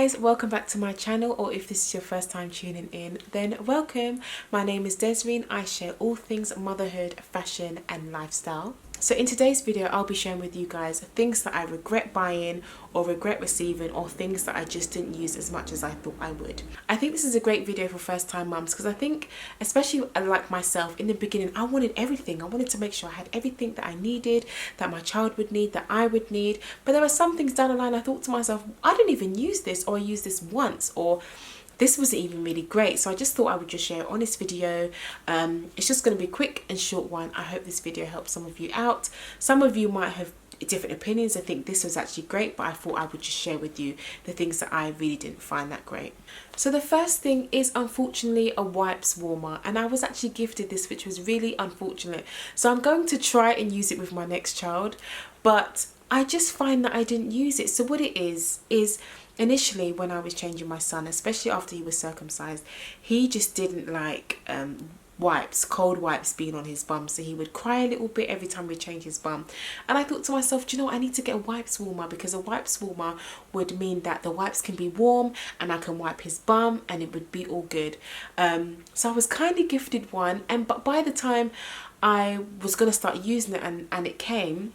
guys, welcome back to my channel, or if this is your first time tuning in, then welcome. My name is Desreen. I share all things motherhood, fashion and lifestyle. So in today's video, I'll be sharing with you guys things that I regret buying or regret receiving, or things that I just didn't use as much as I thought I would. I think this is a great video for first time mums, because I think, especially like myself, in the beginning I wanted everything. I wanted to make sure I had everything that I needed, that my child would need, that I would need. But there were some things down the line I thought to myself, I didn't even use this, or I used this once, or this wasn't even really great. So I just thought I would just share it on this video. It's just going to be a quick and short one. I hope this video helps some of you out. Some of you might have different opinions. I think this was actually great, but I thought I would just share with you the things that I really didn't find that great. So the first thing is, unfortunately, a wipes warmer, and I was actually gifted this, which was really unfortunate. So I'm going to try and use it with my next child, but I just find that I didn't use it. So what it is initially, when I was changing my son, especially after he was circumcised, he just didn't like wipes, cold wipes being on his bum. So he would cry a little bit every time we change his bum. And I thought to myself, do you know what? I need to get a wipes warmer, because a wipes warmer would mean that the wipes can be warm and I can wipe his bum and it would be all good. So I was kindly gifted one, but by the time I was going to start using it and it came,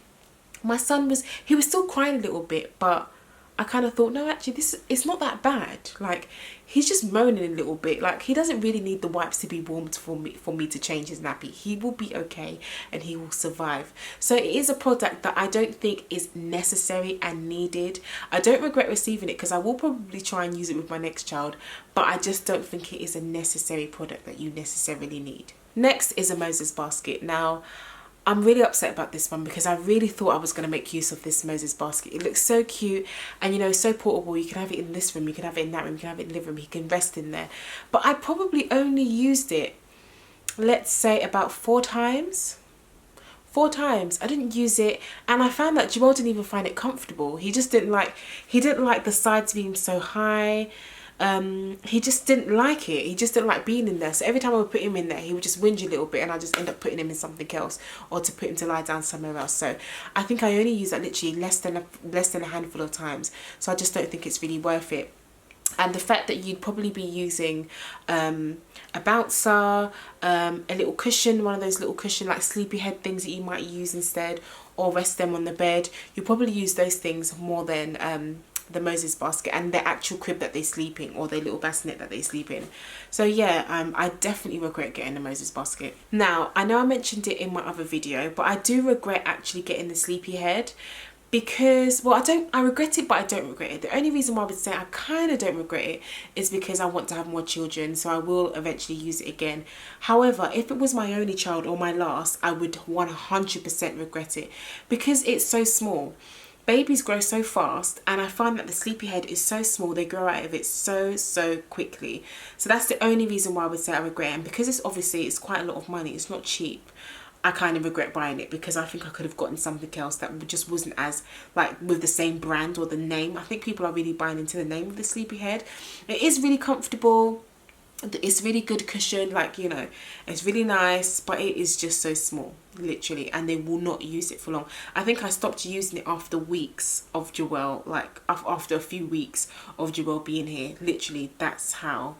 my son was still crying a little bit, but I kind of thought, no, actually, it's not that bad. Like, he's just moaning a little bit. Like, he doesn't really need the wipes to be warmed for me to change his nappy. He will be okay and he will survive. So it is a product that I don't think is necessary and needed. I don't regret receiving it, because I will probably try and use it with my next child, but I just don't think it is a necessary product that you necessarily need. Next is a Moses basket. Now, I'm really upset about this one, because I really thought I was going to make use of this Moses basket. It looks so cute and, you know, so portable. You can have it in this room, you can have it in that room, you can have it in the living room, you can rest in there. But I probably only used it, let's say, about 4 times. 4 times. I didn't use it, and I found that Joel didn't even find it comfortable. He didn't like the sides being so high. He just didn't like it. He just didn't like being in there. So every time I would put him in there, he would just whinge a little bit, and I just end up putting him in something else, or to put him to lie down somewhere else. So I think I only use that literally less than a handful of times. So I just don't think it's really worth it. And the fact that you'd probably be using a bouncer, a little cushion, one of those little cushion like sleepyhead things that you might use instead, or rest them on the bed, you probably use those things more than the Moses basket and the actual crib that they sleep in, or their little bassinet that they sleep in. So yeah, I definitely regret getting the Moses basket. Now, I know I mentioned it in my other video, but I do regret actually getting the sleepyhead, because, well, I regret it, but I don't regret it. The only reason why I would say I kind of don't regret it is because I want to have more children, so I will eventually use it again. However, if it was my only child or my last, I would 100% regret it, because it's so small. Babies grow so fast, and I find that the sleepyhead is so small, they grow out of it so quickly. So that's the only reason why I would say I regret it. And because it's quite a lot of money, it's not cheap, I kind of regret buying it, because I think I could have gotten something else that just wasn't as, like, with the same brand or the name. I think people are really buying into the name of the sleepyhead. It is really comfortable. It's really good cushion, like, you know, it's really nice, but it is just so small, literally, and they will not use it for long. I think I stopped using it after weeks of Joel, like after a few weeks of Joel being here. Literally, that's how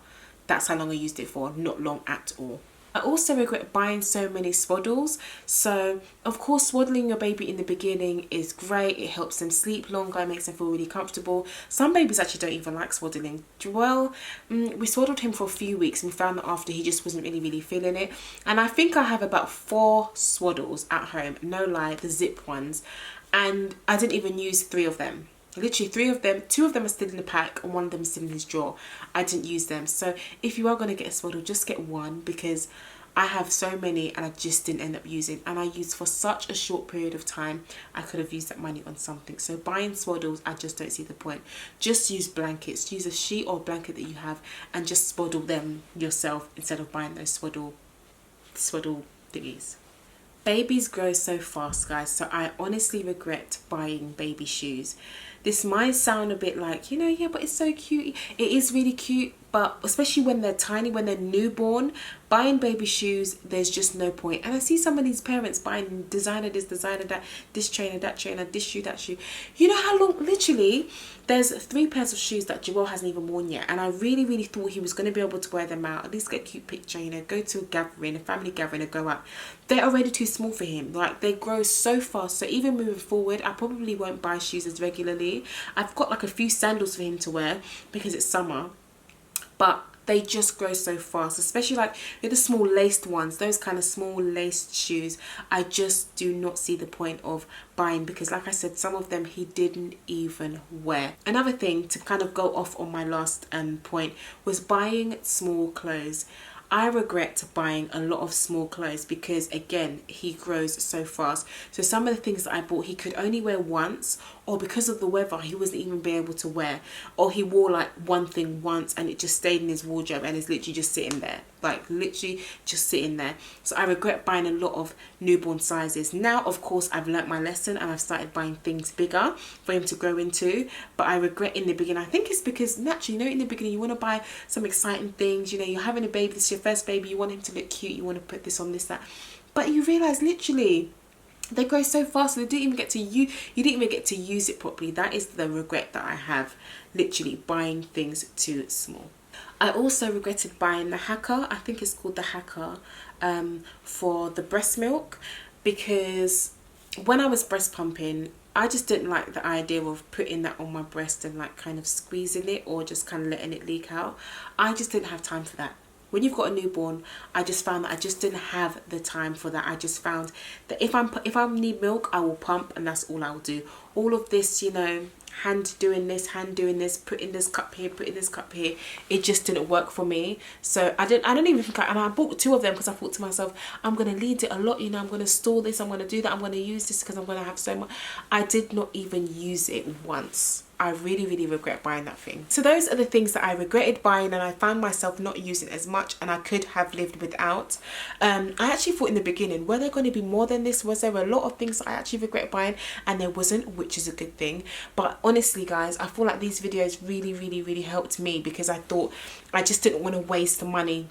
long I used it for. Not long at all. I also regret buying so many swaddles. So of course, swaddling your baby in the beginning is great. It helps them sleep longer, it makes them feel really comfortable. Some babies actually don't even like swaddling. Joel, we swaddled him for a few weeks, and we found that after, he just wasn't really feeling it. And I think I have about 4 swaddles at home, no lie, the zip ones, and I didn't even use 3 of them. Literally 3 of them, 2 of them are still in the pack and 1 of them is still in his drawer. I didn't use them. So if you are going to get a swaddle, just get 1, because I have so many and I just didn't end up using, and I used for such a short period of time. I could have used that money on something. So buying swaddles, I just don't see the point. Just use blankets. Use a sheet or blanket that you have and just swaddle them yourself, instead of buying those swaddle thingies. Babies grow so fast, guys, so I honestly regret buying baby shoes. This might sound a bit like, you know, yeah, but it's so cute. It is really cute, but especially when they're tiny, when they're newborn, buying baby shoes, there's just no point. And I see some of these parents buying designer this, designer that, this trainer, that trainer, this shoe, that shoe. You know how long, literally, there's 3 pairs of shoes that Joel hasn't even worn yet, and I really thought he was going to be able to wear them out, at least get a cute picture, you know, go to a gathering, a family gathering, and go out. They're already too small for him. Like, they grow so fast. So even moving forward, I probably won't buy shoes as regularly. I've got like a few sandals for him to wear because it's summer, but they just grow so fast, especially like the small laced ones, those kind of small laced shoes. I just do not see the point of buying, because like I said, some of them he didn't even wear. Another thing to kind of go off on my last point was buying small clothes. I regret buying a lot of small clothes because, again, he grows so fast. So some of the things that I bought he could only wear once, or because of the weather he wasn't even be able to wear, or he wore like one thing once and it just stayed in his wardrobe and is literally just sitting there, like literally just sitting there. So I regret buying a lot of newborn sizes. Now of course I've learnt my lesson and I've started buying things bigger for him to grow into, but I regret in the beginning. I think it's because naturally, you know, in the beginning you want to buy some exciting things, you know, you're having a baby, this is your first baby, you want him to look cute, you want to put this on, this, that, but you realise literally they grow so fast, they didn't even get to you didn't even get to use it properly. That is the regret that I have, literally buying things too small. I also regretted buying the hacker, I think it's called the hacker, for the breast milk, because when I was breast pumping, I just didn't like the idea of putting that on my breast and like kind of squeezing it or just kind of letting it leak out. I just didn't have time for that. When you've got a newborn, I just found that I just didn't have the time for that. I just found that if I need milk, I will pump, and that's all I will do. All of this, you know, hand doing this, putting this cup here, putting this cup here, it just didn't work for me. So I don't even think and I bought 2 of them because I thought to myself, I'm going to need it a lot, you know, I'm going to store this, I'm going to do that, I'm going to use this because I'm going to have so much. I did not even use it once. I really regret buying that thing. So those are the things that I regretted buying and I found myself not using as much and I could have lived without. I actually thought in the beginning, were there going to be more than this? Was there a lot of things that I actually regret buying? And there wasn't, which is a good thing. But honestly guys, I feel like these videos really helped me, because I thought I just didn't want to waste the money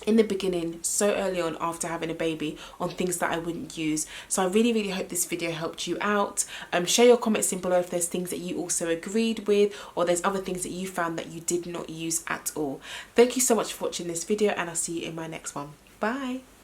in the beginning, so early on after having a baby, on things that I wouldn't use. So I really hope this video helped you out. Share your comments in below if there's things that you also agreed with, or there's other things that you found that you did not use at all. Thank you so much for watching this video, and I'll see you in my next one. Bye.